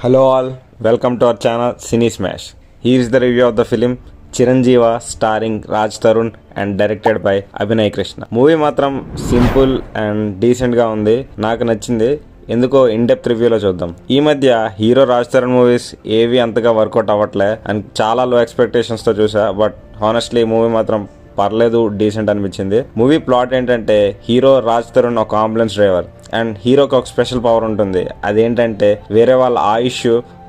Hello all, welcome to our channel Cine Smash. Here is the review of the film Chiranjeeva starring Raj Tarun and directed by Abhinay Krishna. Movie మాత్రం simple and డీసెంట్గా ఉంది, నాకు నచ్చింది. ఎందుకో in depth రివ్యూలో చూద్దాం. ఈ మధ్య హీరో రాజ్ తరుణ్ మూవీస్ ఏవి అంతగా వర్కౌట్ అవ్వట్లే అండ్ చాలా లో ఎక్స్పెక్టేషన్స్తో చూసా. బట్ హానెస్ట్లీ మూవీ మాత్రం పర్లేదు, డీసెంట్ అనిపించింది. మూవీ ప్లాట్ ఏంటంటే హీరో రాజ్ తరుణ్ ఒక అంబులెన్స్ డ్రైవర్ అండ్ హీరోకి ఒక స్పెషల్ పవర్ ఉంటుంది. అదేంటంటే వేరే వాళ్ళ ఆయుష్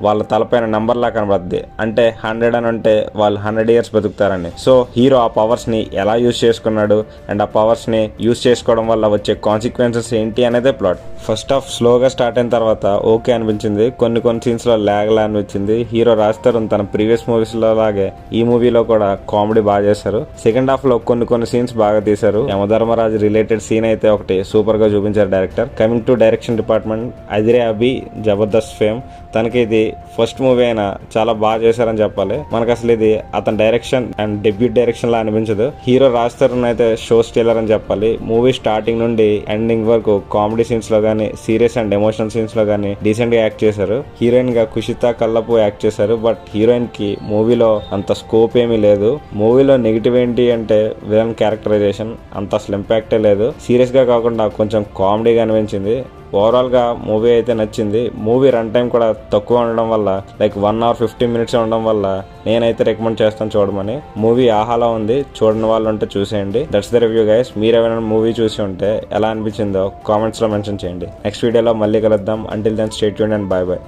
వాళ్ళ తలపైన నంబర్లా కనబడుద్ది. అంటే 100 అని అంటే వాళ్ళు 100 years బతుకుతారని. సో హీరో ఆ పవర్స్ని ఎలా యూజ్ చేసుకున్నాడు అండ్ ఆ పవర్స్ని యూజ్ చేసుకోవడం వల్ల వచ్చే కాన్సిక్వెన్సెస్ ఏంటి అనేదే ప్లాట్. ఫస్ట్ హాఫ్ స్లోగా స్టార్ట్ అయిన తర్వాత ఓకే అనిపించింది, కొన్ని సీన్స్లో ల్యాగ్లా అనిపించింది. హీరో రాజ్ తరుణ్ తన ప్రీవియస్ మూవీస్లో లాగే ఈ మూవీలో కూడా కామెడీ బాగా చేశారు. సెకండ్ హాఫ్లో కొన్ని సీన్స్ బాగా తీశారు. యమధర్మరాజు రిలేటెడ్ సీన్ అయితే ఒకటి సూపర్గా చూపించారు director. Coming to direction department, Adhire Abhi Jabardasth fame. తనకి ఇది ఫస్ట్ మూవీ అయినా చాలా బాగా చేశారని చెప్పాలి. మనకు అసలు ఇది అతని డైరెక్షన్ అండ్ డెబ్యూట్ డైరెక్షన్ లా అనిపించదు. హీరో రాజ్ తరుణ్ అయితే షో స్టీలర్ అని చెప్పాలి. మూవీ స్టార్టింగ్ నుండి ఎండింగ్ వరకు కామెడీ సీన్స్ లో గానీ, సీరియస్ అండ్ ఎమోషనల్ సీన్స్ లో గానీ డీసెంట్ గా యాక్ట్ చేశారు. హీరోయిన్ గా కుషితా కల్లపు యాక్ట్ చేశారు. బట్ హీరోయిన్ కి మూవీలో అంత స్కోప్ ఏమీ లేదు. మూవీలో నెగిటివ్ ఏంటి అంటే విలన్ క్యారెక్టరైజేషన్ అంత అసలు ఇంపాక్టే లేదు. సీరియస్ గా కాకుండా కొంచెం కామెడీగా అనిపించింది. ఓవరాల్ గా మూవీ అయితే నచ్చింది. మూవీ రన్ టైం కూడా తక్కువ ఉండడం వల్ల, లైక్ 1 hour 15 minutes ఉండడం వల్ల నేనైతే రికమెండ్ చేస్తాను చూడమని. మూవీ ఆహాలో ఉంది, చూడని వాళ్ళు ఉంటే చూసేయండి. That's the review guys. మీరు ఏమైనా మూవీ చూసి ఉంటే ఎలా అనిపించిందో కామెంట్స్ లో మెన్షన్ చేయండి. నెక్స్ట్ వీడియోలో మళ్ళీ కలుద్దాం. Until then stay tuned and bye by.